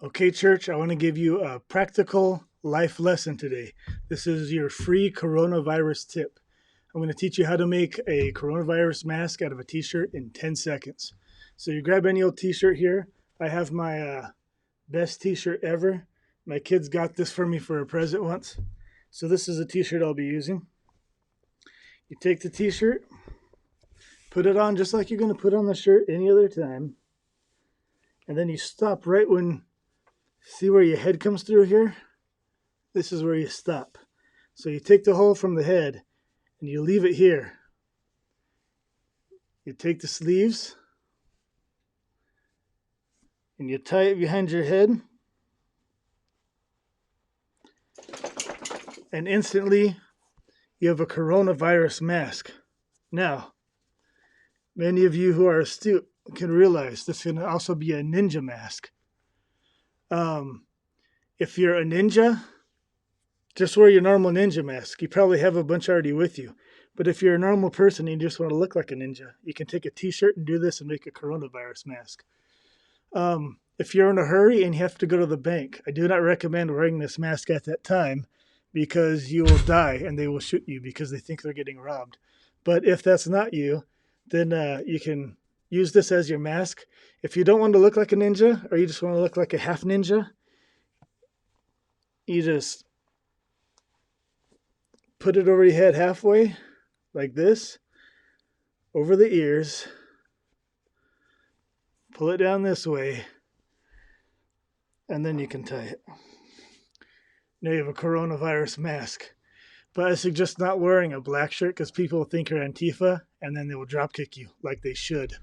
Okay, church, I want to give you a practical life lesson today. This is your free coronavirus tip. I'm going to teach you how to make a coronavirus mask out of a t-shirt in 10 seconds. So you grab any old t-shirt here. I have my best t-shirt ever. My kids got this for me for a present once. So this is a t-shirt I'll be using. You take the t-shirt, put it on just like you're going to put on the shirt any other time. And then you stop right when, see where your head comes through here? This is where you stop. So you take the hole from the head and you leave it here. You take the sleeves and you tie it behind your head. And instantly you have a coronavirus mask. Now, many of you who are astute can realize this can also be a ninja mask. If you're a ninja, just wear your normal ninja mask. You probably have a bunch already with you. But if you're a normal person and you just want to look like a ninja, you can take a t-shirt and do this and make a coronavirus mask. If you're in a hurry and you have to go to the bank, I do not recommend wearing this mask at that time because you will die and they will shoot you because they think they're getting robbed. But if that's not you, then you can use this as your mask. If you don't want to look like a ninja or you just want to look like a half ninja, you just put it over your head halfway, like this, over the ears, pull it down this way, and then you can tie it. Now you have a coronavirus mask. But I suggest not wearing a black shirt because people think you're Antifa, and then they will drop kick you like they should.